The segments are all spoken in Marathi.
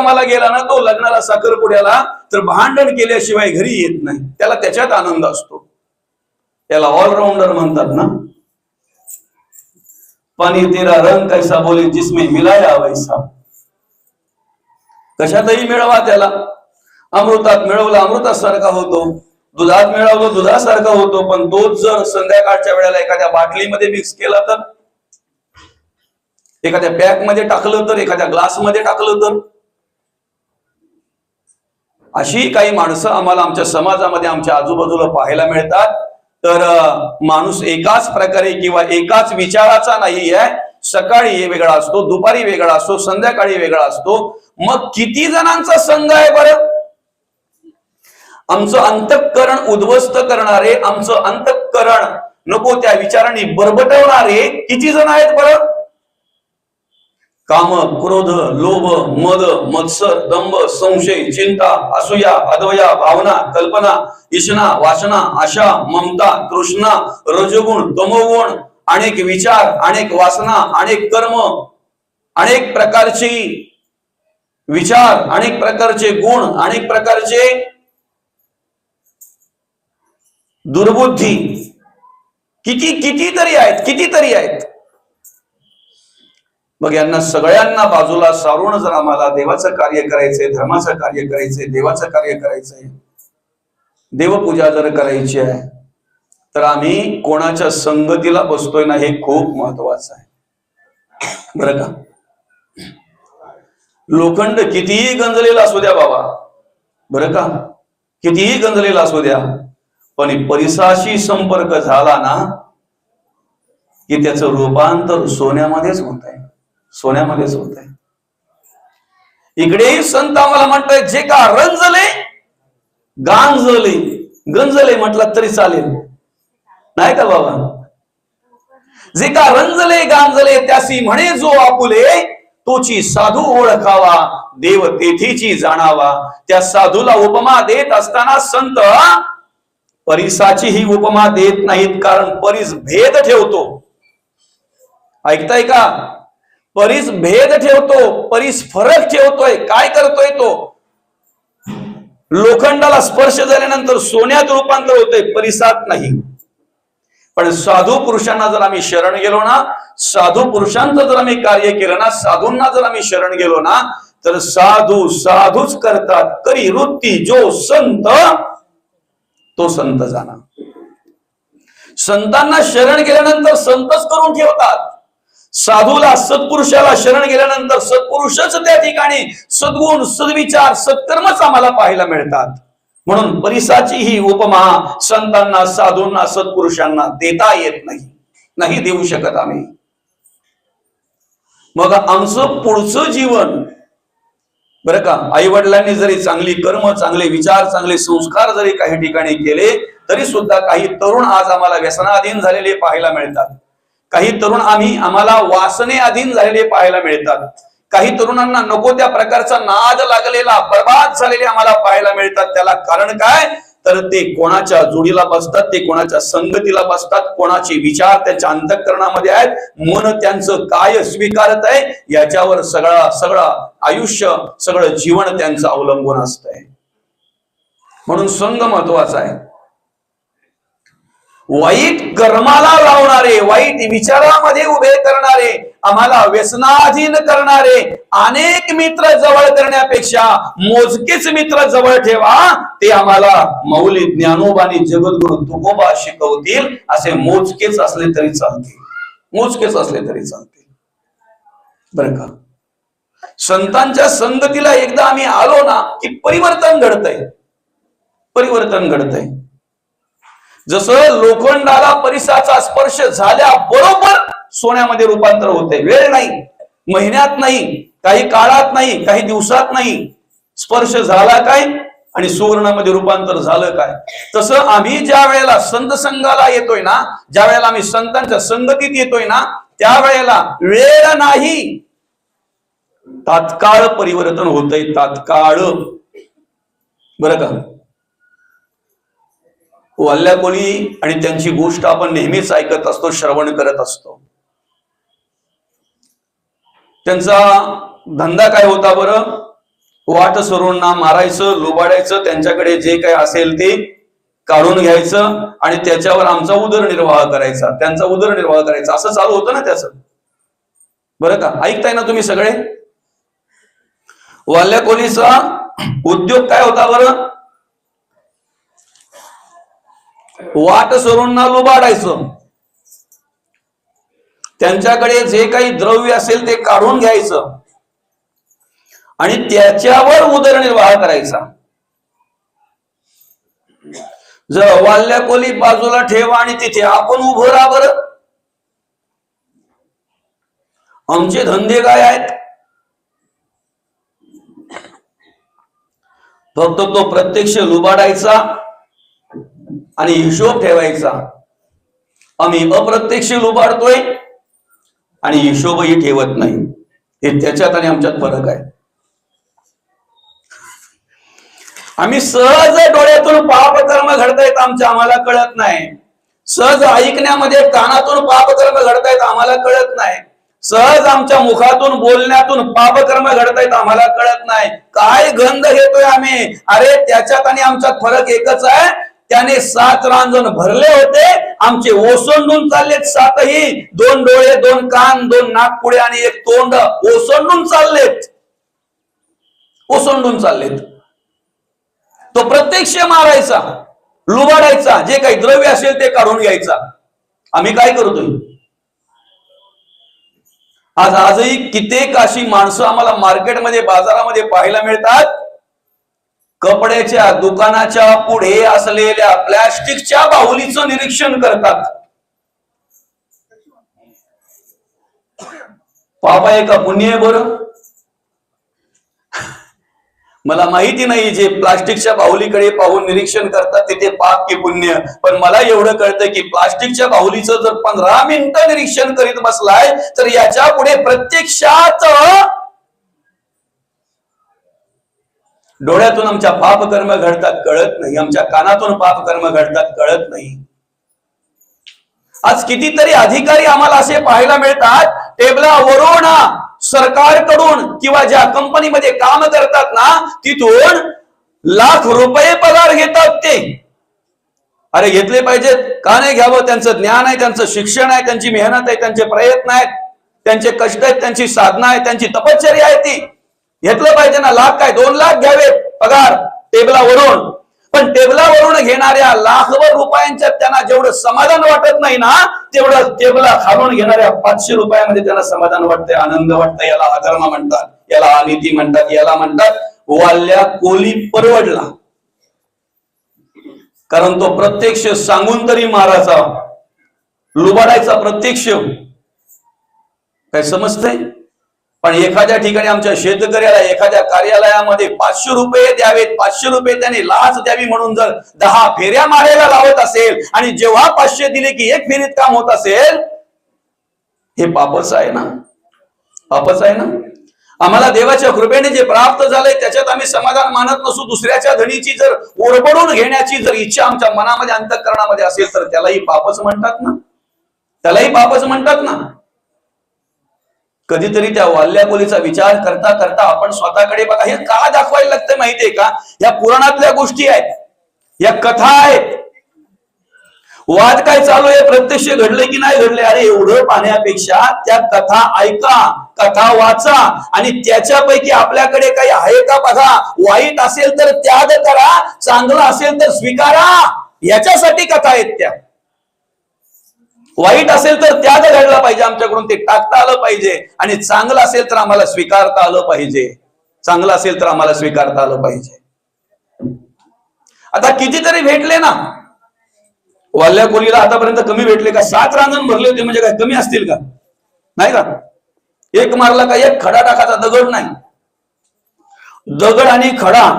कामाला गेला ना तो लग्नाला साखरपुड्याला तर भांडण केल्याशिवाय घरी येत नाही, त्याला त्याच्यात आनंद असतो. त्याला ऑलराऊंडर म्हणतात ना. पाणी तेरा रंग कैसा बोले जिसमें मिलाया वैसा. कशातही मिळवा त्याला. अमृतात मिळवला अमृतासारखा होतो, दुधात मिळवलं दुधासारखा होतो. पण तोच जर संध्याकाळच्या वेळेला एखाद्या बाटलीमध्ये मिक्स केला तर, एखाद्या पॅक मध्ये टाकलं तर, एखाद्या ग्लास मध्ये टाकलं तर, अशी काही माणसं आम्हाला आमच्या समाजामध्ये आमच्या आजूबाजूला पाहायला मिळतात. तर माणूस एकाच प्रकारे किंवा एकाच विचाराचा नाही आहे. सकाळी वेगळा असतो, दुपारी वेगळा असतो, संध्याकाळी वेगळा असतो. मग किती जणांचा संघ आहे बरं? आमचं अंतःकरण उद्ध्वस्त करणारे, आमचं अंतःकरण नको त्या विचारांनी बरबटवणारे किती जण आहेत बरं? काम, क्रोध, लोभ, मद, मत्सर, दंभ, संशय, चिंता, असूया, अद्वया, भावना, कल्पना, इच्छा, वासना, आशा, ममता, तृष्णा, रजोगुण, तमोगुण, अनेक विचार, अनेक वासना, अनेक कर्म, अनेक प्रकारचे विचार, अनेक प्रकारचे गुण, अनेक प्रकारचे दुर्बुद्धी कितीतरी आहेत. मग यांना सगळ्यांना बाजूला सारून जर आम्हाला देवाचं कार्य करायचंय, धर्माचं कार्य करायचंय, देवाचं कार्य करायचंय, देवपूजा जर करायची आहे, तर आम्ही कोणाच्या संगतीला बसतोय ना हे खूप महत्वाचं आहे बरं का. लोखंड कितीही गंजलेला असू द्या बाबा, बरं का, कितीही गंजलेला असू द्या, पण परिसाशी संपर्क झाला ना की त्याचं रूपांतर सोन्यामध्येच होत आहे, सोन्यामध्येच होत आहे. इकडेही संत आम्हाला म्हणताय जे का रंजले गांजले, गंजले म्हटलं तरी चालेल नाही का बाबा. जे का रंजले गांजले त्यासी म्हणे जो आपुले, तोची साधू ओळखावा देव तेथीची जाणावा. त्या साधूला उपमा देत असताना संत परिसाची ही उपमा देत नाहीत, कारण परीस भेद ठेवतो. ऐकताय का? परीस भेद ठेवतो, परीस फरक ठेवतोय. काय करतोय तो? लोखंडाला स्पर्श झाल्यानंतर सोन्यात रूपांतर होतोय, परिसात नाही. पण साधू पुरुषांना जर आम्ही शरण गेलो ना, साधू पुरुषांचं जर आम्ही कार्य केलं ना, साधूंना जर आम्ही शरण गेलो ना, तर साधू साधूच करतात. करी वृत्ती जो संत तो संत जाणार. संतांना शरण गेल्यानंतर संतच करून ठेवतात. साधूला, सत्पुरुषाला शरण गेल्यानंतर सत्पुरुषच त्या ठिकाणी सद्गुण, सद्विचार, सत्कर्मच आम्हाला पाहायला मिळतात. म्हणून परिसाची ही उपमा संतांना, साधूंना, सत्पुरुषांना देता येत नाही देऊ शकत आम्ही. मग आमचं पुढचं जीवन बरं का, आई वडिलांनी जरी चांगली कर्म, चांगले विचार, चांगले संस्कार जरी काही ठिकाणी केले, तरी सुद्धा काही तरुण आज आम्हाला व्यसनाधीन झालेले पाहायला मिळतात. काही तरुण आम्हाला वासने अधीन झालेले पाहायला मिळतात. काही तरुणांना नको त्या प्रकारचा नाद लागलेला, बर्बाद झालेले आम्हाला पाहायला मिळतात. त्याला कारण काय? तर ते कोणाच्या जोडीला बसतात, ते कोणाच्या संगतीला बसतात, कोणाचे विचार त्यांच्या अंतःकरणामध्ये आहेत, मन त्यांचं काय स्वीकारत आहे याच्यावर सगळं आयुष्य, सगळं जीवन त्यांचं अवलंबून असतंय. म्हणून संघ महत्वाचा आहे. वाईट कर्माला लावणारे, वाईट विचारामध्ये उभे करणारे, आम्हाला व्यसनाधीन करणारे अनेक मित्र जवळ करण्यापेक्षा मोजकेच मित्र जवळ ठेवा. ते आम्हाला मौली ज्ञानोबानी जगद्गुरु तुकोबा शिकवतील. असे मोजकेच असले तरी चालतील, मोजकेच असले तरी चालतील बरं का. संतांच्या संगतीला एकदा आम्ही आलो ना की परिवर्तन घडतंय, परिवर्तन घडतंय. जसं लोखंडाला परिसाचा स्पर्श झाल्याबरोबर सोन्यामध्ये रूपांतर होते. वेळ नाही, महिन्यात नाही, काही काळात नाही, काही दिवसात नाही. स्पर्श झाला काय आणि सुवर्णामध्ये रूपांतर झालं काय. तसं आम्ही ज्या वेळेला संत संघाला येतोय ना, ज्या वेळेला आम्ही संतांच्या संगतीत येतोय ना, त्यावेळेला वेळ नाही, तात्काळ परिवर्तन होतंय, तात्काळ बरं का. वल्ल्या कोळी आणि त्यांची गोष्ट आपण नेहमीच ऐकत असतो, श्रवण करत असतो. त्यांचा धंदा काय होता बरं? वाट सरूंना मारायचं, लुबाडायचं, त्यांच्याकडे जे काही असेल ते काढून घ्यायचं आणि त्याच्यावर आमचा उदरनिर्वाह करायचा, त्यांचा उदरनिर्वाह करायचा, असं चालू होतं ना त्याचं. बरं का, ऐकताय ना तुम्ही सगळे? वाल्ल्या कोळीचा उद्योग काय होता बरं? वाट सरूंना लुबाडायचं, त्यांच्याकडे जे काही द्रव्य असेल ते काढून घ्यायचं आणि त्याच्यावर उदरनिर्वाह करायचा. जर वाल्ल्या कोली बाजूला ठेवा आणि तिथे आपण उभं राहा बरं. आमचे धंदे काय आहेत? फक्त तो प्रत्यक्ष लुबाडायचा आणि हिशोब ठेवायचा. आम्ही अप्रत्यक्ष लुबाडतोय आणि हिशोबही ठेवत नाही. हे त्याच्यात आणि आमच्यात फरक आहे. आम्ही सहज डोळ्यातून पापकर्म घडतायत आम्हाला कळत नाही. सहज ऐकण्यामध्ये कानातून पापकर्म घडतायत आम्हाला कळत नाही. सहज आमच्या मुखातून बोलण्यातून पापकर्म घडतायत आम्हाला कळत नाही. काय गंध घेतोय आम्ही? अरे त्याच्यात आणि आमच्यात फरक एकच आहे. त्याने 7 रांजण भरले होते, आमचे ओसंडून चाललेत 7ही. 2 डोळे, 2 कान, 2 नाकपुडे आणि 1 तोंड ओसंडून चाललेत, ओसंडून चाललेत. तो प्रत्यक्ष मारायचा, लुबाडायचा, जे काही द्रव्य असेल ते काढून घ्यायचा. आम्ही काय करतोय? आजही कित्येक अशी माणसं आम्हाला मार्केटमध्ये, बाजारामध्ये पाहायला मिळतात. कपड्याच्या दुकानाच्या पुढे असलेल्या प्लॅस्टिकच्या बाहुलीचं निरीक्षण करतात. पाप आहे का पुण्य आहे बरं? मला माहिती नाही जे प्लास्टिकच्या बाहुलीकडे पाहून निरीक्षण करतात तिथे पाप की पुण्य. पण मला एवढं कळतं की प्लास्टिकच्या बाहुलीचं जर 15 मिनिटं निरीक्षण करीत बसलाय तर याच्या पुढे प्रत्यक्षात डोळ्यातून आमच्या पापकर्म घडतात कळत नाही, आमच्या कानातून पापकर्म घडतात कळत नाही. आज कितीतरी अधिकारी आम्हाला असे पाहायला मिळतात, टेबलावरून सरकारकडून किंवा ज्या कंपनीमध्ये काम करतात ना तिथून लाख रुपये पगार घेतात ते. अरे घेतले पाहिजेत का नाही घ्यावं? त्यांचं ज्ञान आहे, त्यांचं शिक्षण आहे, त्यांची मेहनत आहे, त्यांचे प्रयत्न आहेत, त्यांचे कष्ट आहेत, त्यांची साधना आहे, त्यांची तपश्चर्या आहे. ती घेतलं पाहिजे ना. लाख काय 2 लाख घ्यावेत पगार टेबलावरून. पण टेबलावरून घेणाऱ्या लाखभर रुपयांच्या त्यांना जेवढं समाधान वाटत नाही ना तेवढं टेबला खालून घेणाऱ्या 500 रुपयामध्ये त्यांना समाधान वाटतंय, आनंद वाटतंय. याला अधर्म म्हणतात, याला अनिती म्हणतात, याला म्हणतात वाल्ल्या कोली परवडला. कारण तो प्रत्यक्ष सांगून तरी मारायचा, लुबाडायचा प्रत्यक्ष. काय समजतंय? पण एखाद्या ठिकाणी आमच्या शेतकऱ्याला एखाद्या कार्यालयामध्ये 500 रुपये द्यावेत, 500 रुपये त्याने लाच द्यावी म्हणून जर 10 फेऱ्या मारायला लावत असेल आणि जेव्हा 500 दिले की 1 फेरीत काम होत असेल, हे पापच आहे ना, पापच आहे ना. आम्हाला देवाच्या कृपेने जे प्राप्त झालंय त्याच्यात आम्ही समाधान मानत नसू. दुसऱ्याच्या धनीची जर ओरबडून घेण्याची जर इच्छा आमच्या मनामध्ये, अंतःकरणामध्ये असेल तर त्यालाही पापच म्हणतात ना, त्यालाही पापच म्हणतात ना. कधीतरी त्या वाल्ल्या कोलीचा विचार करता करता आपण स्वतःकडे बघा. हे का दाखवायला लागतं माहितीये का? या पुराणातल्या गोष्टी आहेत, या कथा आहेत. वाद काय चालू आहे? प्रत्यक्ष घडले की नाही घडले? अरे एवढं पाहण्यापेक्षा त्या कथा ऐका, कथा वाचा आणि त्याच्यापैकी आपल्याकडे काही आहे का बघा. वाईट असेल तर त्याग करा, चांगलं असेल तर स्वीकारा. याच्यासाठी कथा आहेत त्या. वाईट असेल तर त्याग घडला पाहिजे आमच्याकडून, ते टाकता आलं पाहिजे. आणि चांगलं असेल तर आम्हाला स्वीकारता आलं पाहिजे, चांगलं असेल तर आम्हाला स्वीकारता आलं पाहिजे. आता कितीतरी भेटले ना वाल्ल्या कोलीला. आतापर्यंत कमी भेटले का? 7 रांजण भरले होते म्हणजे काय कमी असतील का? नाही का? एक मारला का 1 खडा टाकायचा, दगड नाही. दगड आणि खडा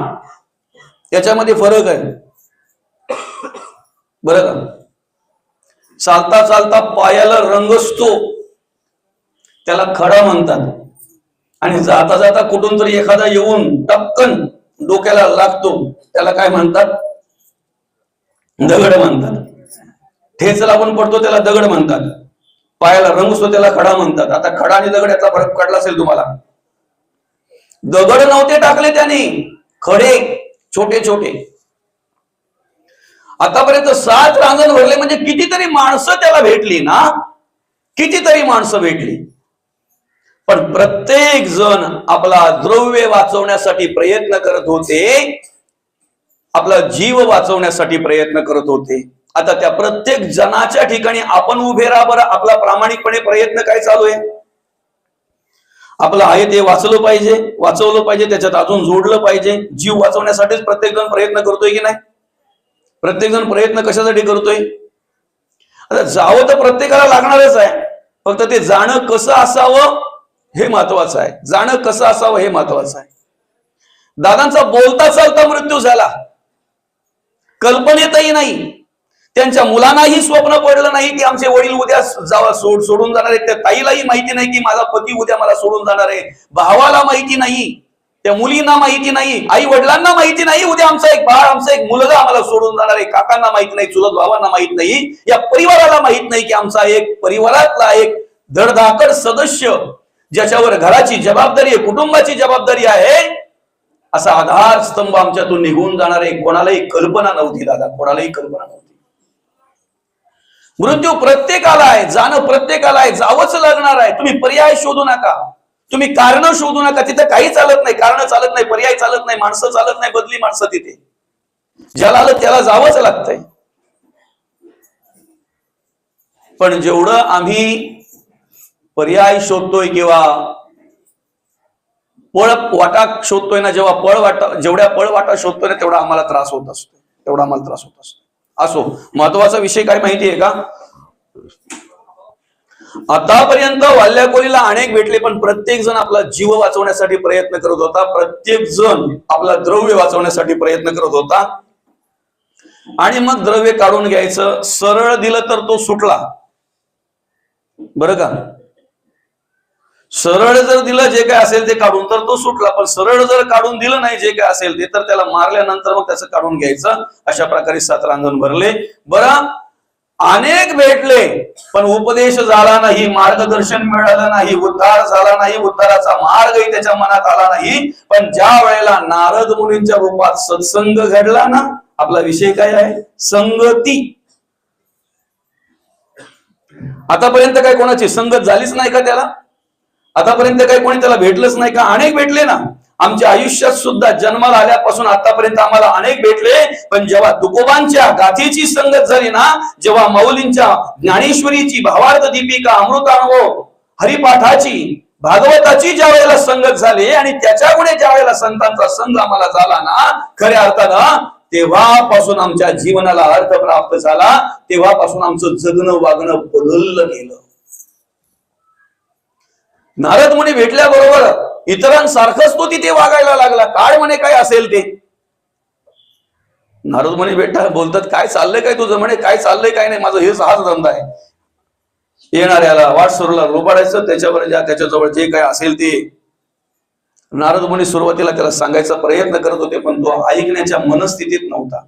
त्याच्यामध्ये फरक आहे बरं का. चालता चालता पायाला रंग असतो त्याला खडा म्हणतात, आणि जाता जाता कुठून तरी एखादा येऊन टपकन डोक्याला लागतो त्याला काय म्हणतात? दगड म्हणतात. ठेच लागून पडतो त्याला दगड म्हणतात. पायाला रंग असतो त्याला खडा म्हणतात. आता खडा आणि दगड याचा फरक कळला असेल तुम्हाला. दगड नव्हते टाकले त्याने, खडे छोटे छोटे. आतापर्यंत 7 रांजण भरले म्हणजे कितीतरी माणसं त्याला भेटली ना, कितीतरी माणसं भेटली. पण प्रत्येक जण आपला द्रव्य वाचवण्यासाठी प्रयत्न करत होते, आपला जीव वाचवण्यासाठी प्रयत्न करत होते. आता त्या प्रत्येक जणाच्या ठिकाणी आपण उभे राहा बरं. आपला प्रामाणिकपणे प्रयत्न काय चालू आहे? आपलं आहे ते वाचवलं पाहिजे, त्याच्यात अजून जोडलं पाहिजे. जीव वाचवण्यासाठीच प्रत्येक जण प्रयत्न करतोय की नाही? प्रत्येक जण प्रयत्न कशासाठी करतोय? आता जावं तर प्रत्येकाला लागणारच आहे, फक्त ते जाणं कसं असावं हे महत्वाचं आहे. जाणं कसं असावं हे महत्वाचं आहे. दादांचा बोलता चालता मृत्यू झाला, कल्पनेतही नाही. त्यांच्या मुलांनाही स्वप्न पडलं नाही की आमचे वडील उद्या सोडून जाणार आहेत. त्या ताईलाही माहिती नाही की माझा पती उद्या मला सोडून जाणार आहे. भावाला माहिती नाही, त्या मुलींना माहिती नाही, आई वडिलांना माहिती नाही उद्या आमचा एक बाळ, आमचा एक मुलगा आम्हाला सोडून जाणार आहे. काकांना माहित नाही, चुलत भावांना माहित नाही, या परिवाराला माहित नाही की आमचा एक परिवारातला एक धडधाकड सदस्य, ज्याच्यावर घराची जबाबदारी आहे, कुटुंबाची जबाबदारी आहे, असा आधार स्तंभ आमच्यातून निघून जाणार आहे. कोणालाही कल्पना नव्हती दादा, कोणालाही कल्पना नव्हती. मृत्यू प्रत्येकाला आहे, जाणं प्रत्येकाला आहे, जावंच लागणार आहे. तुम्ही पर्याय शोधू नका, तुम्ही कारण शोधू नका. तिथे काही चालत नाही, कारण चालत नाही, पर्याय चालत नाही, माणसं चालत नाही, बदली माणसं तिथे. ज्याला आलं त्याला जावंच लागतंय. पण जेवढं आम्ही पर्याय शोधतोय किंवा पळवाटा शोधतोय ना, जेवढ्या पळवाटा शोधतोय ना, तेवढा आम्हाला त्रास होत असतो, असो. महत्वाचा विषय काय माहितीये का? आतापर्यंत वाल्याकोलीला अनेक भेटले, पण प्रत्येक जण आपला जीव वाचवण्यासाठी प्रयत्न करत होता, प्रत्येक जण आपला द्रव्य वाचवण्यासाठी प्रयत्न करत होता. आणि मग द्रव्य काढून घ्यायचं, सरळ दिलं तर तो सुटला, बरं का? सरळ जर दिलं जे काय असेल ते काढून तर तो सुटला, पण सरळ जर काढून दिलं नाही जे काय असेल ते, तर त्याला मारल्यानंतर मग त्याचं काढून घ्यायचं. अशा प्रकारे 7 रांजण भरले. बरं, अनेक भेटले पण उपदेश झाला नाही, मार्गदर्शन मिळालं नाही, उद्धार झाला नाही, उद्धाराचा मार्गही त्याच्या मनात आला नाही. पण ज्या वेळेला नारद मुनींच्या रूपात सत्संग घडला ना, आपला विषय काय आहे? संगती. आतापर्यंत काय कोणाची संगत झालीच नाही का त्याला? आतापर्यंत काही कोणी त्याला भेटलंच नाही का? अनेक भेटले ना. आमच्या आयुष्यात सुद्धा जन्माला आल्यापासून आतापर्यंत आम्हाला अनेक भेटले. पण जेव्हा तुकोबांच्या गाथेची संगत झाली ना, जेव्हा माऊलींच्या ज्ञानेश्वरीची, भावार्थ दीपिका, अमृतानुभव, हरिपाठाची, भागवताची ज्या वेळेला संगत झाली आणि त्याच्यामुळे ज्या वेळेला संतांचा संग आम्हाला झाला ना, खऱ्या अर्थानं, तेव्हापासून आमच्या जीवनाला अर्थ प्राप्त झाला. तेव्हापासून आमचं जगणं वागणं बदललं गेलं. नारद मुनी भेटल्याबरोबर इतरांसारखंच तो तिथे वागायला लागला. काळ म्हणे काय असेल ते. नारद मुनी भेटता बोलतात, काय चाललंय काय तुझं? म्हणे काय चाललंय काय नाही, माझं हेच हाच धंदा आहे. येणाऱ्याला वाटसरूला रोबाडायचं, त्याच्याजवळ जे काय असेल ते. नारद मुनी सुरुवातीला त्याला सांगायचा प्रयत्न करत होते, पण तो ऐकण्याच्या मनस्थितीत नव्हता.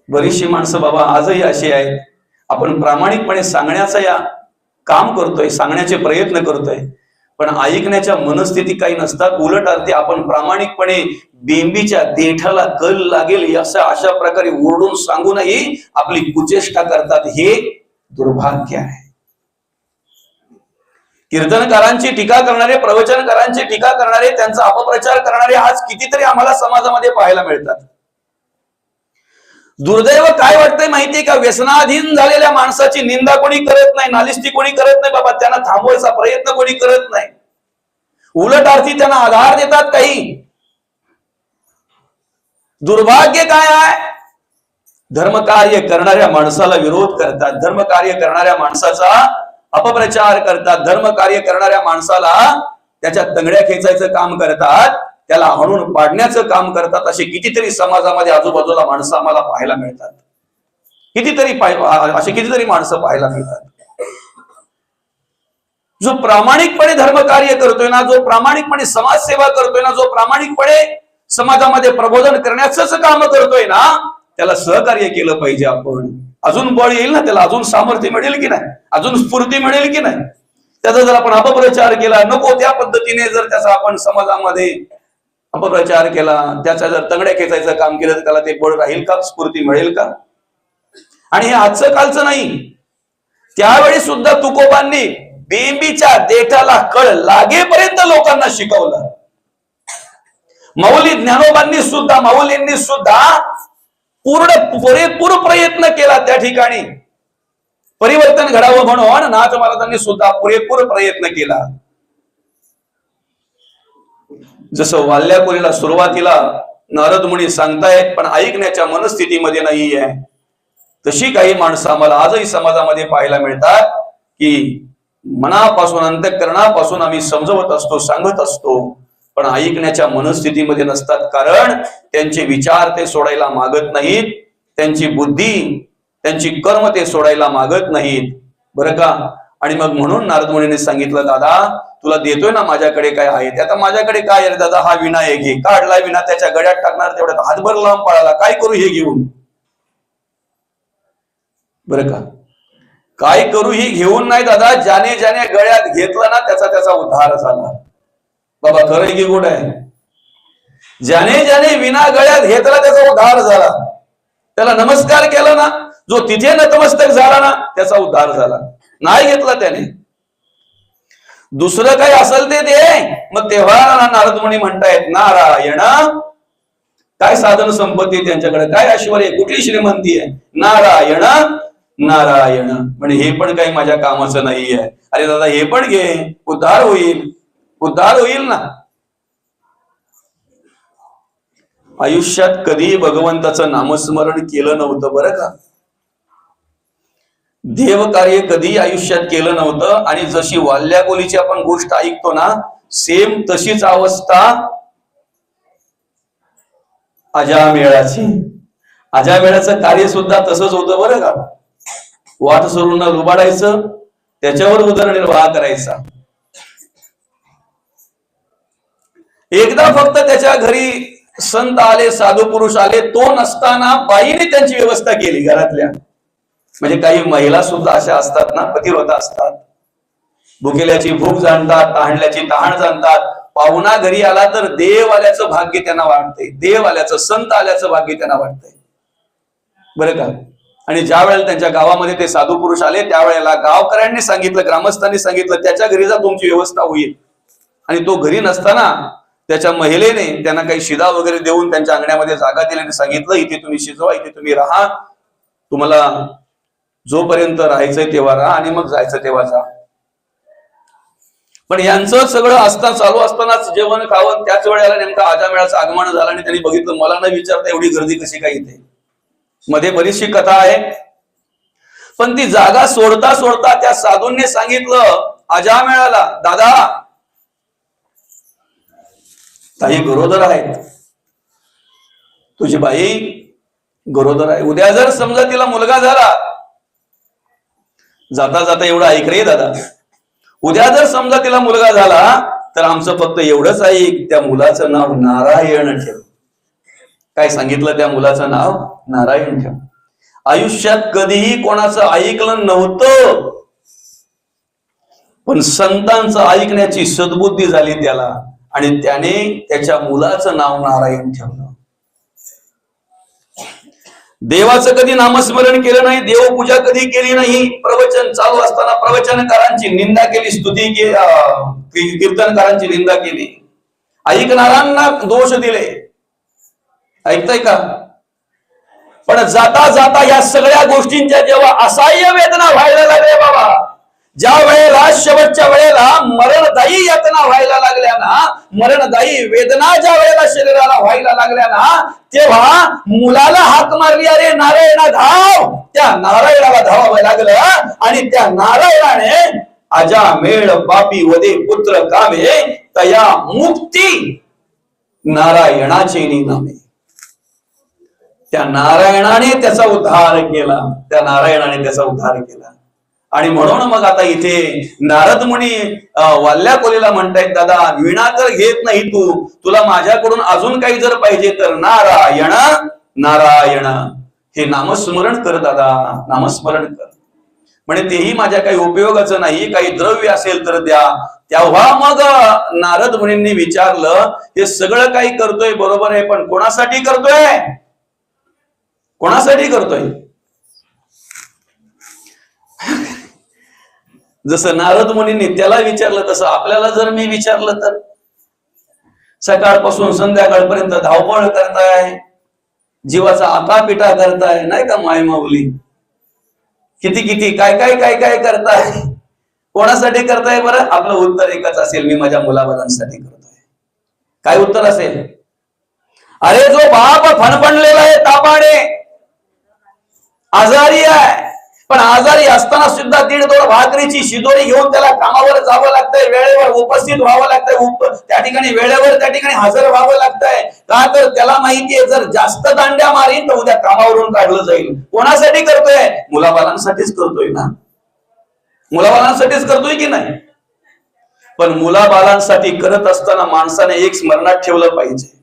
बरीचशी माणसं बाबा आजही अशी आहेत. आपण प्रामाणिकपणे सांगण्याचा या काम करतोय, सांगण्याचे प्रयत्न करतोय, पण ऐकण्याच्या मनस्थिती काही नसतात. उलट अर्थी आपण प्रामाणिकपणे बेंबीच्या देठाला कल लागेल अशा प्रकारे ओरडून सांगूनही आपली कुचेष्टा करतात. हे दुर्भाग्य आहे. कीर्तनकारांची टीका करणारे, प्रवचनकारांची टीका करणारे, त्यांचा अपप्रचार करणारे आज कितीतरी आम्हाला समाजामध्ये पाहायला मिळतात. दुर्दैव काय वाटतंय माहितीये का? व्यसनाधीन झालेल्या माणसाची निंदा कोणी करत नाही, नालिष्टी कोणी करत नाही बाबा. त्यांना थांबवायचा प्रयत्न कोणी करत नाही. उलट अर्थी त्यांना आधार देतात काही. दुर्भाग्य काय आहे? धर्मकार्य करणाऱ्या माणसाला विरोध करतात, धर्मकार्य करणाऱ्या माणसाचा अपप्रचार करतात, धर्मकार्य करणाऱ्या माणसाला त्याच्या तंगड्या खेचायचं काम करतात, त्याला हाणून पाडण्याचं काम करतात. असे कितीतरी समाजामध्ये आजूबाजूला माणसं आम्हाला पाहायला मिळतात. कितीतरी माणसं पाहायला मिळतात. जो प्रामाणिकपणे धर्मकार्य करतोय ना, जो प्रामाणिकपणे समाजसेवा करतोय ना, जो प्रामाणिकपणे समाजामध्ये प्रबोधन करण्याचं काम करतोय ना, त्याला सहकार्य केलं पाहिजे आपण. अजून बळ येईल ना त्याला, अजून सामर्थ्य मिळेल की नाही, अजून स्फूर्ती मिळेल की नाही. त्याचा जर आपण अपप्रचार केला, नको त्या पद्धतीने जर त्याचा आपण समाजामध्ये अपप्रचार केला, त्याचा जर तंगड्या खेचायचं काम केलं, तर त्याला ते बळ राहील का, स्फूर्ती मिळेल का? आणि हे आजचं कालचं नाही, त्यावेळी सुद्धा तुकोबांनी बिंबीच्या देठाला कळ लागेपर्यंत लोकांना शिकवलं. माऊली ज्ञानोबांनी सुद्धा, माऊलींनी सुद्धा पुरेपूर प्रयत्न केला त्या ठिकाणी परिवर्तन घडावं म्हणून. नाथ महाराजांनी सुद्धा पुरेपूर प्रयत्न केला. जसं वाल्याकोलीला सुरुवातीला नारद मुनी सांगतायत पण ऐकण्याच्या मनस्थितीमध्ये नाहीये, तशी काही माणसं आम्हाला आजही समाजामध्ये पाहायला मिळतात की मनापासून अंतःकरणापासून आम्ही समजवत असतो, सांगत असतो, पण ऐकण्याच्या मनस्थितीमध्ये नसतात. कारण त्यांचे विचार ते सोडायला मागत नाहीत, त्यांची बुद्धी, त्यांची कर्म ते सोडायला मागत नाहीत, बरं का? आणि मग म्हणून नारद मुनीने सांगितलं, दादा तुला देतोय ना माझ्याकडे काय आहे ते. आता माझ्याकडे काय आहे दादा? हा विणा आहे, घे. काढला विणा, त्याच्या गळ्यात टाकणार, तेवढ्यात हातभर लांब पळाला, काय करू हे घेऊन? बरं का? काय करू ही घेऊन नाही दादा, ज्याने ज्याने गळ्यात घेतलं ना त्याचा उद्धार झाला. बाबा खरं की गोड आहे? ज्याने ज्याने विना गळ्यात घेतला त्याचा उद्धार झाला. त्याला नमस्कार केला ना, जो तिथे नतमस्तक झाला ना त्याचा उद्धार झाला. नाही घेतला त्याने, दुसरं काही असेल ते दे. मग तेव्हा नारद मुनी म्हणतायत, नारायण, काय साधन संपत्ती त्यांच्याकडे, काय ऐश्वर्य, कुठली श्रीमंती आहे? नारायण नारायण. म्हणजे हे पण काही माझ्या कामाचं नाहीये. अरे दादा हे पण घे, उद्धार होईल, उद्धार होईल ना. आयुष्यात कधी भगवंताचं नामस्मरण केलं नव्हतं, बरं का? देव कार्य कधी आयुष्यात केलं नव्हतं. आणि जशी वाल्याकोलीची आपण गोष्ट ऐकतो ना, सेम तशीच अवस्था अजामेळाची. अजामेळाचं कार्य सुद्धा तसंच होतं, बरं का? वाट सोडून लुबाडायचं, त्याच्यावर उदरनिर्वाह करायचा. एकदा फक्त त्याच्या घरी संत आले, साधू पुरुष आले, तो नसताना बाईने त्यांची व्यवस्था केली घरातल्या. म्हणजे काही महिला सुद्धा अशा असतात ना, पतिव्रता असतात, भुकेल्याची भूक जाणतात, तहानल्याची तहान जाणतात. पाहुणा घरी आला तर देव आल्याचं भाग्य त्यांना वाटतंय, देव आल्याचं, संत आल्याचं भाग्य त्यांना वाटतंय, बरं का? आणि ज्या वेळेला त्यांच्या गावामध्ये ते साधू पुरुष आले, त्यावेळेला गावकऱ्यांनी सांगितलं, ग्रामस्थांनी सांगितलं, त्याच्या घरी जा, तुमची व्यवस्था होईल. आणि तो घरी नसताना त्याच्या महिलेने त्यांना काही शिदा वगैरे देऊन त्यांच्या अंगण्यामध्ये जागा दिली आणि सांगितलं, इथे तुम्ही शिजवा, इथे तुम्ही राहा, तुम्हाला जोपर्यंत राहायचंय तेव्हा राहा आणि मग जायचं तेव्हा जा. पण यांचं सगळं चालू असतानाच जेवण खावं, त्याच वेळेला नेमका अजामेळाचं आगमन झालं आणि त्यांनी बघितलं, मला न विचारता एवढी गर्दी कशी काय इथे. मध्ये बरीचशी कथा आहे, पण ती जागा सोडता सोडता त्या साधूंनी सांगितलं अजामेळाला, दादा काही गरोदर आहेत, तुझी बाई गरोदर आहे, उद्या जर समजा तिला मुलगा झाला, जाता जाता एवढं ऐक रे दादा, उद्या जर समजा तिला मुलगा झाला तर आमचं फक्त एवढंच ऐक, त्या मुलाचं नाव नारायण ठेव. काय सांगितलं? त्या मुलाचं नाव नारायण ठेव. आयुष्यात कधीही कोणाचं ऐकलं नव्हतं, पण संतांचं ऐकण्याची सद्बुद्धी झाली त्याला, आणि त्याने त्याच्या मुलाचं नाव नारायण ठेवलं. देवाचं कधी नामस्मरण केलं नाही, देवपूजा कधी केली नाही. प्रवचन चालू असताना प्रवचनकारांची निंदा केली, स्तुती केली, कीर्तनकारांची निंदा केली, ऐकणाऱ्यांना दोष दिले. ऐकताय का? पण जाता जाता या सगळ्या गोष्टींच्या जेव्हा असह्य वेदना व्हायला लागल्या बाबा, ज्या वेळेला शेवटच्या वेळेला मरणदायी यातना व्हायला लागल्या ना, मरणदायी वेदना ज्या वेळेला शरीराला व्हायला लागल्या ना, तेव्हा मुलाला हाक मारली, अरे नारायणा धाव. त्या नारायणाला धावावं लागलं आणि त्या नारायणाने अजामेळ पापी वदे पुत्र कामे तया मुक्ती नारायणाचे नामे. त्या नारायणाने त्याचा उद्धार केला, त्या नारायणाने त्याचा उद्धार केला. आणि म्हणून मग आता इथे नारद मुनी वाल्याकोलीला म्हणतायत, दादा विणा तर घेत नाही तू, तुला माझ्याकडून अजून काही जर पाहिजे तर नारायण नारायण हे नामस्मरण कर दादा, नामस्मरण कर. म्हणजे तेही माझ्या काही उपयोगाचं नाही, काही द्रव्य असेल तर द्या. तेव्हा मग नारद मुनींनी विचारलं, हे सगळं काही करतोय बरोबर आहे, पण कोणासाठी करतोय? कोणासाठी करतोय? जसं नारद मुनींनी त्याला विचारलं तसं आपल्याला जर मी विचारलं तर, सकाळपासून संध्याकाळपर्यंत धावपळ करताय, जीवाचा आटापिटा करताय, नाही का माय माऊली? किती किती काय काय काय काय करताय, कोणासाठी करताय बरं? आपलं उत्तर एकच असेल, मी माझ्या मुलाबाळांसाठी करतोय. काय उत्तर असेल? अरे जो बाप फणफणलेला आहे, तापाने आजारी आहे, पण आजारी असताना सुद्धा 1.5 भाकरीची शिदोरी घेऊन त्याला कामावर जावं लागतंय, वेळेवर उपस्थित व्हावं लागतंय, त्या ठिकाणी वेळेवर त्या ठिकाणी हजर व्हावं लागतंय. का तर त्याला माहितीये जर जास्त दांड्या मारीन तर उद्या कामावरून काढलं जाईल. कोणासाठी करतोय? मुलाबाळांसाठीच करतोय ना, मुलाबाळांसाठीच करतोय की नाही? पण मुलाबाळांसाठी करत असताना माणसाने एक स्मरणात ठेवलं पाहिजे,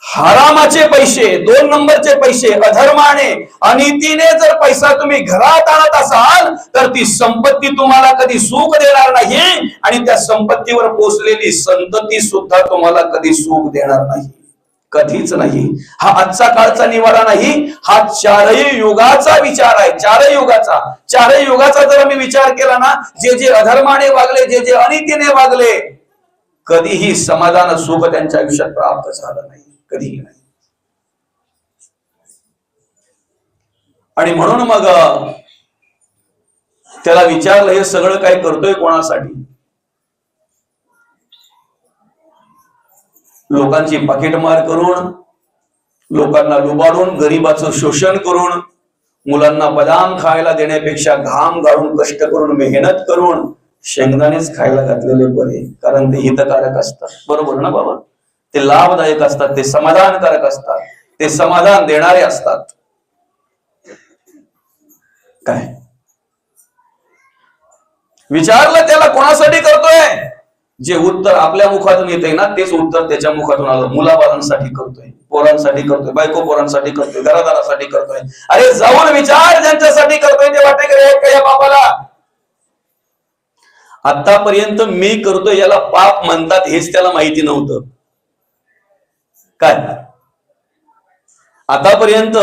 हरामाचे पैसे, 2 नंबरचे पैसे, अधर्माने अनितीने जर पैसा तुम्ही घरात आणत असाल तर ती संपत्ती तुम्हाला कधी सुख देणार नाही, आणि त्या संपत्तीवर पोचलेली संतती सुद्धा तुम्हाला कधी सुख देणार नाही, कधीच नाही. हा आजचा काळचा निवाडा नाही, हा 4ही युगाचा विचार आहे. 4ही युगाचा जर मी विचार केला ना, जे जे अधर्माने वागले, जे जे अनितीने वागले, कधीही समाधान सुख त्यांच्या आयुष्यात प्राप्त झालं नाही, कधीही नाही. आणि म्हणून मग त्याला विचारलं, हे सगळं काय करतोय कोणासाठी? लोकांची पाकिटमार करून, लोकांना लुबाडून, गरिबाचं शोषण करून, मुलांना बदाम खायला देण्यापेक्षा घाम गाळून, कष्ट करून, मेहनत करून शेंगदाणेच खायला घातलेले बरे, कारण ते हितकारक असतात. बरोबर ना बाबा? ते लाभदायक असतात, ते समाधानकारक असतात, ते समाधान देणारे असतात. काय विचारलं त्याला, कोणासाठी करतोय? जे उत्तर आपल्या मुखातून येते ना, तेच उत्तर त्याच्या मुखातून आलं. मुलाबाळांसाठी करतोय, पोरांसाठी करतोय, बायको पोरांसाठी करतोय, घरादारासाठी करतोय. अरे जाऊन विचार, ज्यांच्यासाठी करतोय ते वाटेकडे आहेत का या बापाला? आतापर्यंत मी करतोय याला पाप म्हणतात हेच त्याला माहिती नव्हतं. काय आतापर्यंत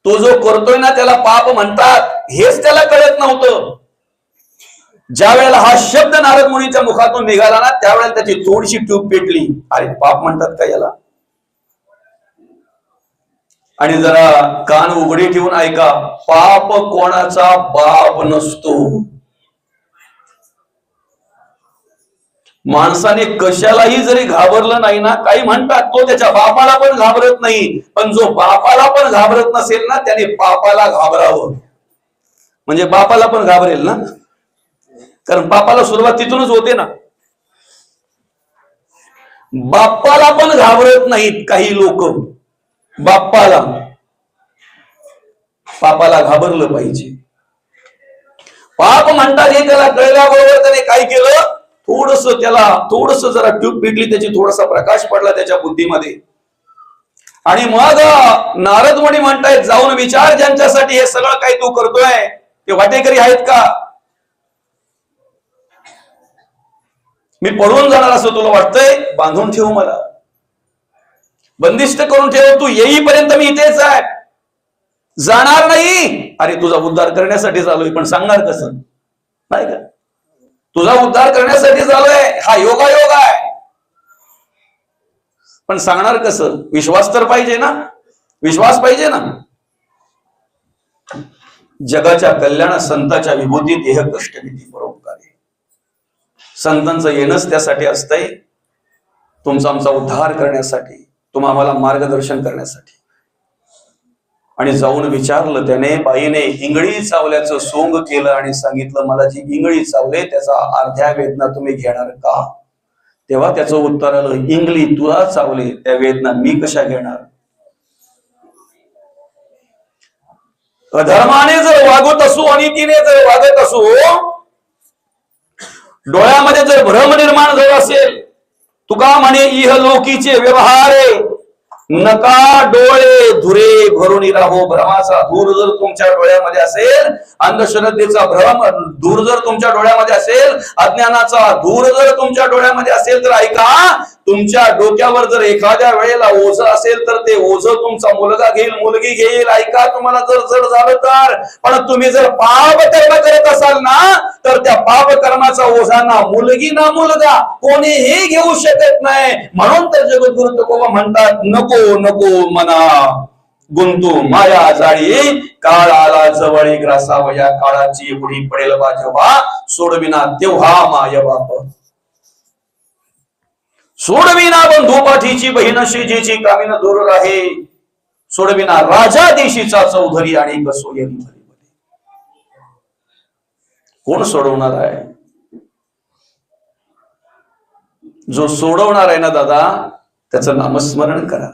तो जो करतोय ना त्याला पाप म्हणतात हेच त्याला कळत नव्हतं. ज्या वेळेला हा शब्द नारद मुनीच्या मुखातून निघाला ना, त्यावेळेला त्याची थोडीशी ट्यूब पेटली. अरे पाप म्हणतात का याला? आणि जरा कान उघडे ठेवून ऐका, पाप कोणाचा बाप नसतो. माणसाने कशालाही जरी घाबरलं नाही ना, काही म्हणतात तो त्याच्या बापाला पण घाबरत नाही, पण जो बापाला पण घाबरत नसेल ना, त्याने पापाला घाबरावं. म्हणजे बापाला पण घाबरेल ना, कारण बापाला सुरुवात तिथूनच होते ना. बापाला पण घाबरत नाहीत काही लोक. पापाला घाबरलं पाहिजे. पाप म्हणतात हे त्याला कळल्याबरोबर त्याने काय केलं, थोडस जरा ट्यूब पेटली त्याची, थोडासा प्रकाश पडला त्याच्या बुद्धीमध्ये. आणि मग नारद मुनी म्हणतायत, जाऊन विचार ज्यांच्यासाठी हे सगळं काही तू करतोय ते वाटेकरी आहेत का? मी पळून जाणार असं तुला वाटतंय? बांधून ठेव, मला बंदिस्त करून ठेव, तू येईपर्यंत मी इथेच आहे, जाणार नाही. अरे तुझा उद्धार करण्यासाठी चालूय, पण सांगणार कसं? नाही का, तुझा उद्धार करण्यासाठी चालूय, हा योगायोग आहे, पण सांगणार कसं? विश्वास तर पाहिजे ना, विश्वास पाहिजे ना. जगाच्या कल्याण संतांच्या विभूती देह कष्ट किती परोपकारी. संतांचं येणंच त्यासाठी असतंय, तुमचा आमचा उद्धार करण्यासाठी, आम्हाला मार्गदर्शन करण्यासाठी. आणि जाऊन विचारलं त्याने, बाईने इंगळी चावल्याचं सोंग केलं आणि सांगितलं, मला जी इंगळी चावले त्याचा अर्ध्या वेदना तुम्ही घेणार का? तेव्हा त्याचं उत्तर आलं, इंगळी तुला चावले, त्या वेदना मी कशा घेणार? अधर्माने जर वागत असू, अनितीने जर वागत असू, डोळ्यामध्ये जर भ्रम निर्माण झाला असेल, तुका म्हणे इहलोकीचे व्यवहार नका डोळे धुरे भरून राहो. भ्रमाचा धूर जर तुमच्या डोळ्यामध्ये असेल, अंधश्रद्धेचा भ्रम धूर जर तुमच्या डोळ्यामध्ये असेल, अज्ञानाचा धूर जर तुमच्या डोळ्यामध्ये असेल, तर ऐका, तुमच्या डोक्यावर जर एखाद्या वेळेला ओझं असेल तर ते ओझं तुमचा मुलगा घेईल, मुलगी घेईल. ऐका, तुम्हाला जर जड झालं तर. पण तुम्ही जर पाप कर्म करत असाल ना, तर त्या पाप कर्माचा ओझा ना मुलगी ना मुलगा कोणीही घेऊ शकत नाही. म्हणून तर जगद्गुरु तुकोबा म्हणतात, नको नको मना गुंतू माया जाळी, काळ आला जवळ ग्रासावया, काळाची बुडी पडेल बा जेव्हा, सोडविना तेव्हा माय बाप. सोडविना बंधू पाठीची बहीण शेजेची कामीन दूर राहे, सोडविना राजा देशीचा चौधरी आणि कसोयरी. कोण सोडवणार आहे? जो सोडवणार आहे ना दादा, त्याचं नामस्मरण करा.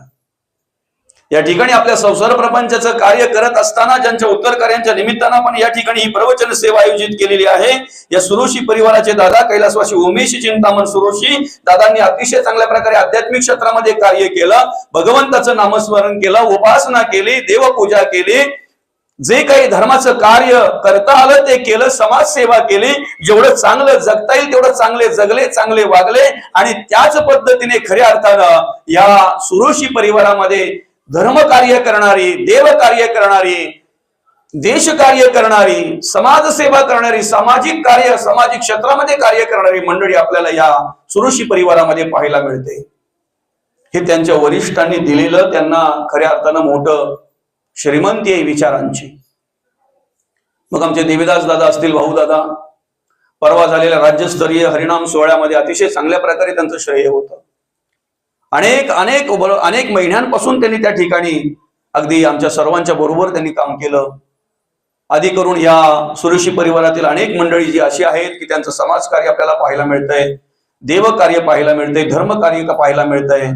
या ठिकाणी आपल्या संसार प्रपंचाचं कार्य करत असताना ज्यांच्या उत्तरकार्यांच्या निमित्तानं आपण या ठिकाणी ही प्रवचन सेवा आयोजित केलेली आहे. या सुरोशी परिवाराचे दादा कैलासवासी उमेश चिंतामण सुरोशी दादांनी अतिशय चांगल्या प्रकारे आध्यात्मिक क्षेत्रामध्ये कार्य केलं, भगवंताचं नामस्मरण केलं, उपासना केली, देवपूजा केली, जे काही धर्माचं कार्य करता आलं ते केलं, समाजसेवा केली. जेवढं चांगलं जगता येईल तेवढं चांगले जगले, चांगले वागले. आणि त्याच पद्धतीने खऱ्या अर्थानं या सुरोशी परिवारामध्ये धर्म कार्य करणारी, देव कार्य करणारी, देश कार्य करणारी, समाजसेवा करणारी, सामाजिक कार्य, सामाजिक क्षेत्रामध्ये कार्य करणारी मंडळी आपल्याला या सुरोशी परिवारामध्ये पाहायला मिळते. हे त्यांच्या वरिष्ठांनी दिलेलं त्यांना खऱ्या अर्थानं मोठं श्रीमंती आहे विचारांची. मग आमचे देवीदास दादा असतील, भाऊ दादा, परवा झालेल्या राज्यस्तरीय हरिनाम सोहळ्यामध्ये अतिशय चांगल्या प्रकारे त्यांचं श्रेय होतं. अनेक अनेक अनेक महिन्यांपासून त्यांनी त्या ठिकाणी अगदी आमच्या सर्वांच्या बरोबर त्यांनी काम केलं. आधी करून या सुरोशी परिवारातील अनेक मंडळी जी अशी आहेत की त्यांचं समाजकार्य आपल्याला पाहायला मिळतंय, देव कार्य पाहायला मिळतंय, धर्म कार्य पाहायला मिळतंय.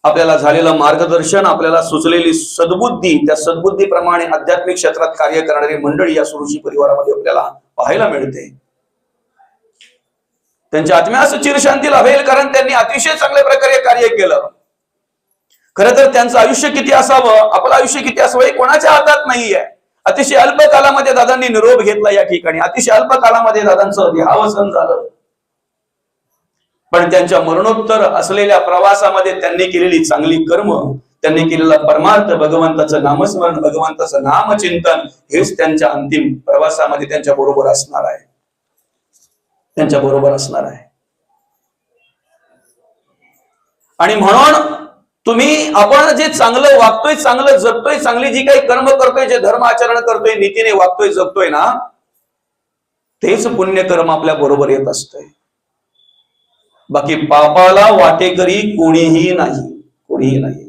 आपल्याला झालेलं मार्गदर्शन, आपल्याला सुचलेली सद्बुद्धी, त्या सद्बुद्धीप्रमाणे आध्यात्मिक क्षेत्रात कार्य करणारी मंडळी या सुरोशी परिवारामध्ये आपल्याला पाहायला मिळते. त्यांच्या आत्म्यास चिरशांती लाभेल, कारण त्यांनी अतिशय चांगल्या प्रकारे कार्य केलं. खरं तर त्यांचं आयुष्य किती असावं, आपलं आयुष्य किती असावं हे कोणाच्या हातात नाहीये. अतिशय अल्प कालामध्ये दादांनी निरोप घेतला या ठिकाणी, अतिशय अल्प कालामध्ये दादांचं देहावसन झालं. पण त्यांच्या मरणोत्तर असलेल्या प्रवासामध्ये त्यांनी केलेली चांगली कर्म, त्यांनी केलेला परमार्थ, भगवंताचं नामस्मरण, भगवंताचं नामचिंतन, हेच त्यांच्या अंतिम प्रवासामध्ये त्यांच्या बरोबर असणार आहे, त्यांच्या बरोबर असणार आहे. आणि म्हणून तुम्ही, आपण जे चांगलं वागतोय, चांगलं जगतोय, चांगली जी काही कर्म करतोय, जे धर्म आचरण करतोय, नीतीने वागतोय, जगतोय ना, तेच पुण्यकर्म आपल्या बरोबर येत असतंय. बाकी पापाला वाटेकरी कोणीही नाही, कोणीही नाही.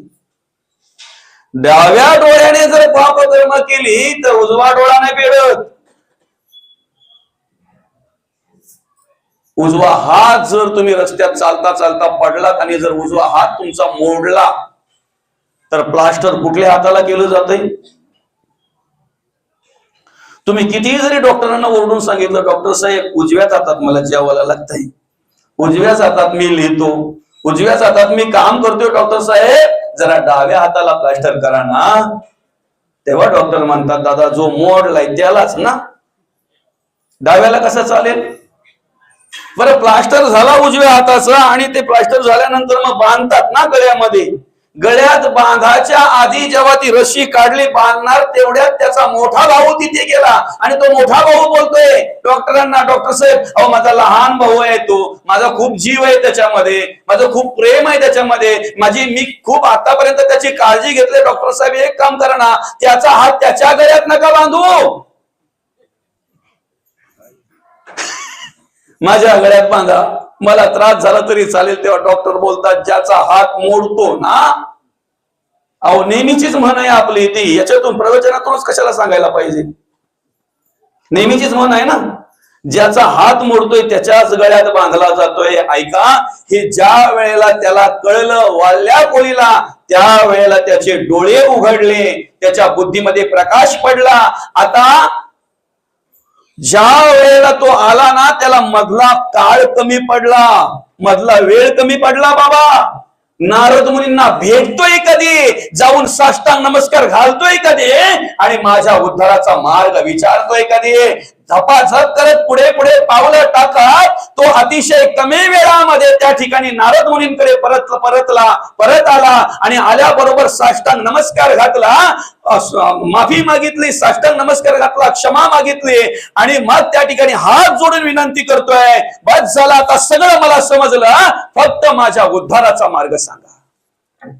डाव्या डोळ्याने जर पाप कर्म केली तर उजवा डोळा नाही पेडत. उजवा हात जर तुम्ही रस्त्यात चालता चालता पडलात आणि जर उजवा हात तुमचा मोडला तर प्लास्टर कुठल्या हाताला केलं जातंय? तुम्ही कितीही जरी डॉक्टरांना ओरडून सांगितलं, डॉक्टर साहेब उजव्याच हातात मला जेवायला लागतंय, उजव्याच हातात मी लिहितो, उजव्याच हातात मी काम करतोय, डॉक्टर साहेब जरा डाव्या हाताला प्लास्टर करा ना, तेव्हा डॉक्टर म्हणतात, दादा जो मोडलाय त्यालाच ना, डाव्याला कसं चालेल? बरं, प्लास्टर झाला उजव्या हाताचा आणि ते प्लास्टर झाल्यानंतर मग बांधतात ना गळ्यामध्ये. गळ्यात बांधाच्या आधी जेव्हा ती रस्सी काढली बांधणार, तेवढ्यात त्याचा मोठा भाऊ तिथे गेला आणि तो मोठा भाऊ बोलतोय डॉक्टरांना, डॉक्टर साहेब अहो माझा लहान भाऊ आहे, तो माझा खूप जीव आहे त्याच्यामध्ये, माझं खूप प्रेम आहे त्याच्यामध्ये, मी खूप आतापर्यंत त्याची काळजी घेतली. डॉक्टर साहेब एक काम करा ना, त्याचा हात त्याच्या गळ्यात नका बांधू, माझ्या गळ्यात बांधा, मला त्रास झाला तरी चालेल. तेव्हा डॉक्टर बोलतात, ज्याचा हात मोडतो ना, अहो नेहमीचीच म्हण आहे आपली ती, याच्यातून प्रवचनातूनच कशाला सांगायला पाहिजे, नेहमीचीच म्हण आहे ना, ज्याचा हात मोडतोय त्याच्याच गळ्यात बांधला जातोय. ऐका, हे ज्या वेळेला त्याला कळलं वाल्या कोळीला, त्या वेळेला त्याचे डोळे उघडले, त्याच्या बुद्धीमध्ये प्रकाश पडला. आता ज्या वेळेला तो आला ना, त्याला मधला काळ कमी पडला, मधला वेळ कमी पडला बाबा. नारद मुनींना भेटतोय कधी, जाऊन साष्टांग नमस्कार घालतोय कधी, आणि माझ्या उद्धाराचा मार्ग विचारतोय कधी. झपाझप करत पुढे पुढे पावलं टाकत तो अतिशय कमी वेळामध्ये त्या ठिकाणी नारद मुनींकडे परत आला आणि आल्याबरोबर साष्टांग नमस्कार घातला, माफी मागितली, साष्टांग नमस्कार घातला, क्षमा मागितली, आणि मग त्या ठिकाणी हात जोडून विनंती करतोय, बस झाला आता सगळं मला समजलं, फक्त माझ्या उद्धाराचा मार्ग सांगा.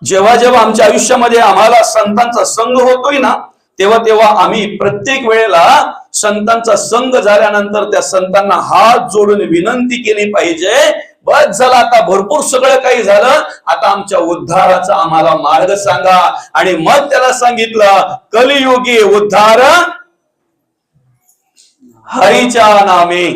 जेव्हा जेव्हा आमच्या आयुष्यामध्ये आम्हाला संतांचा संग होतोय ना, तेव्हा तेव्हा आम्ही प्रत्येक वेळेला संतांचा संग झाल्यानंतर त्या संतांना हात जोडून विनंती केली पाहिजे, बस झालं आता भरपूर सगळं काही झालं, आता आमच्या उद्धाराचा आम्हाला मार्ग सांगा. आणि मग त्याला सांगितलं, कलियुगी उद्धार हरीच्या नामे.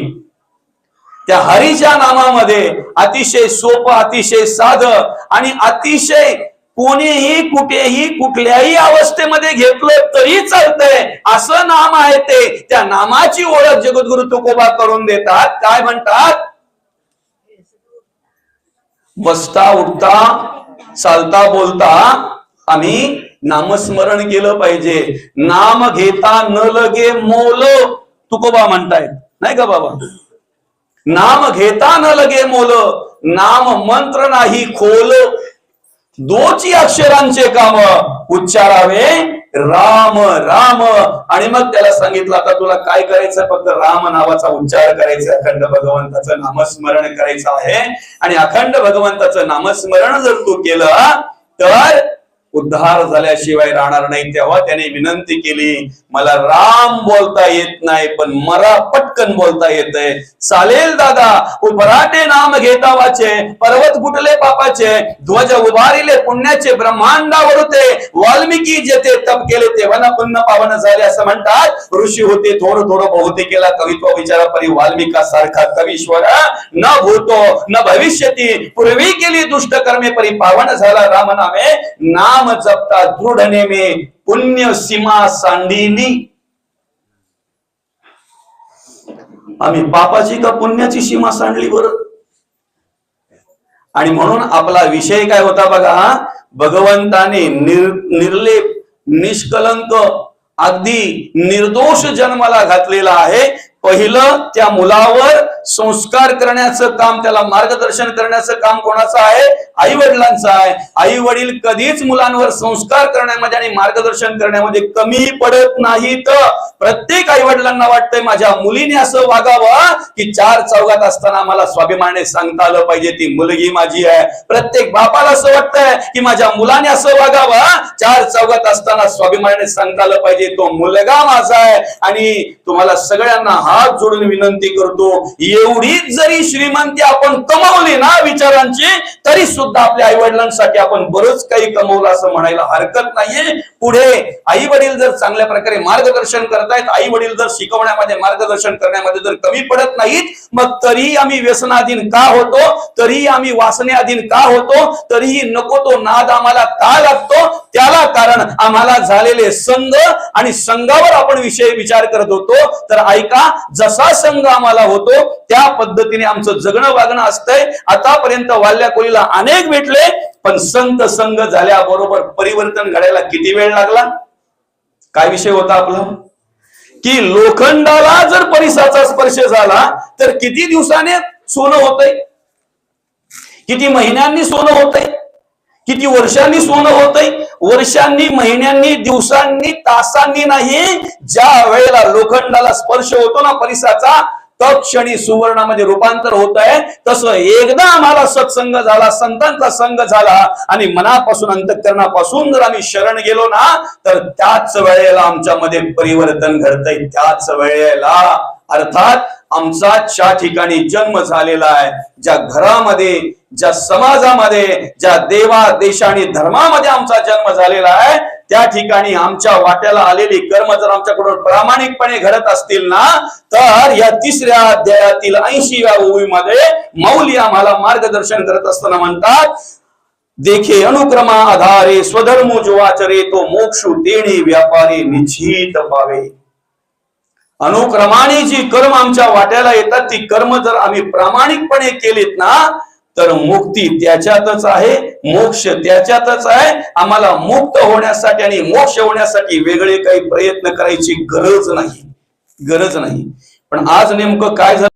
त्या हरीच्या नामामध्ये अतिशय सोपं, अतिशय साधं आणि अतिशय कोणीही कुठेही कुठल्याही अवस्थेमध्ये घेतलं तरी चालतंय असं नाम आहे ते. त्या नामाची ओळख जगद्गुरु तुकोबा करून देतात. काय म्हणतात? बसता उठता चालता बोलता आम्ही नामस्मरण केलं पाहिजे. नाम घेता न लगे मोल, तुकोबा म्हणतायत नाही का बाबा? नाम घेता न लगे मोल, नाम मंत्र नाही खोल, दोची अक्षरांचे काम उच्चारावे राम राम. आणि मग त्याला सांगितलं, आता तुला काय करायचं, फक्त राम नावाचा उच्चार करायचा, अखंड भगवंताचं नामस्मरण करायचं आहे. आणि अखंड भगवंताचं नामस्मरण जर तू केलं तर उद्धार झाल्याशिवाय राहणार नाही. तेव्हा त्याने विनंती केली, मला राम बोलता येत नाही पण मला पटकन बोलता येतंय. चालेल दादा, उपराटे नाम घेता वाचे, पर्वत फुटले पापाचे, ध्वज उभारिले पुण्याचे, ब्रह्मांडावर ते वाल्मिकी जेथे तप केले ते वन पुण्य पावन झाले असं म्हणतात. ऋषी होते थोडं थोडं बहुते केला कवित्व विचारा परी, वाल्मिका सारखा कवीश्वर न भूतो न भविष्यती, पूर्वी केली दुष्ट कर्मे परी पावन झाला राम नामे. नाम जपता दृढ नेमे, पुण्य सीमा सांडिली. आम्ही पापाची का पुण्याची सीमा सांडली बरं? आणि म्हणून आपला विषय काय होता बघा, भगवंताने निर्लेप निष्कलंक अगदी निर्दोष जन्माला घातलेला आहे. पहिलं त्या मुलावर संस्कार करण्याचं काम, त्याला मार्गदर्शन करण्याचं काम कोणाचं आहे? आई वडिलांचं आहे. आई वडील कधीच मुलांवर संस्कार करण्यामध्ये आणि मार्गदर्शन करण्यामध्ये कमी पडत नाहीत. प्रत्येक आई वडिलांना वाटतंय माझ्या मुलीने असं वागावं की चार चौघात असताना मला स्वाभिमानाने सांगता आलं पाहिजे ती मुलगी माझी आहे. प्रत्येक बापाला असं वाटतंय की माझ्या मुलाने असं वागावं, चार चौघात असताना स्वाभिमानाने सांगता आलं पाहिजे तो मुलगा माझा आहे. आणि तुम्हाला सगळ्यांना हात जोडून विनंती करतो, एवढीच जरी श्रीमंती आपण कमावली ना विचारांची, तरी सुद्धा आपल्या आई वडिलांसाठी आपण बरंच काही कमवलं असं म्हणायला हरकत नाहीये. पुढे आई वडील जर चांगल्या प्रकारे मार्गदर्शन करतायत, आई वडील जर शिकवण्यामध्ये मार्गदर्शन करण्यामध्ये जर कमी पडत नाहीत, मग तरीही आम्ही व्यसनाधीन का होतो, तरीही आम्ही वासनेअधीन का होतो, तरीही नको तो नाद आम्हाला का लागतो? त्याला कारण आम्हाला झालेले संग आणि संघावर आपण विचार करत होतो. तर ऐका, जसा संघ आम्हाला होतो त्या पद्धतीने आमचं जगणं वागणं असतंय. आतापर्यंत वाल्या कोळीला अनेक भेटले, पण संत संघ झाल्याबरोबर परिवर्तन घडायला किती वेळ लागला? काय विषय होता आपला? की लोखंडाला जर परिसाचा स्पर्श झाला तर किती दिवसाने सोनं होतंय, किती महिन्यांनी सोनं होतंय, किती वर्षांनी सोनं होतंय? वर्षांनी, महिन्यांनी, दिवसांनी, तासांनी नाही. ज्या वेळेला लोखंडाला स्पर्श होतो ना परिसाचा, तत्क्षणी सुवर्णामध्ये रूपांतर होत आहे. तसं एकदा आम्हाला सत्संग झाला, संतांचा संघ झाला आणि मनापासून अंतःकरणापासून जर आम्ही शरण गेलो ना, तर त्याच वेळेला आमच्यामध्ये परिवर्तन घडतंय. त्याच वेळेला अर्थात आमचा ज्या ठिकाणी जन्म झालेला आहे, ज्या घरामध्ये, ज्या समाजामध्ये, ज्या देवा देश आणि धर्मामध्ये आमचा जन्म झालेला आहे, त्या ठिकाणी आमच्या वाट्याला आलेली कर्म जर आमच्याकडून प्रामाणिकपणे घडत असतील ना, तर या तिसऱ्या अध्यायातील 80व्या ओळीमध्ये माऊली आम्हाला मार्गदर्शन करत असताना म्हणतात, देखे अनुक्रमा आधारे स्वधर्म जो आचरे तो मोक्ष देणे व्यापारी निश्चित पावे. अनुक्रमाने जी कर्म आमच्या वाट्याला येतात ती कर्म जर आम्ही प्रामाणिकपणे केलीत ना, तर मुक्ती त्याच्यातच आहे, मोक्ष त्याच्यातच आहे. आम्हाला मुक्त होण्यासाठी आणि मोक्ष होण्यासाठी वेगळे काही प्रयत्न करायची गरज नाही. पण आज नेमकं काय झालं?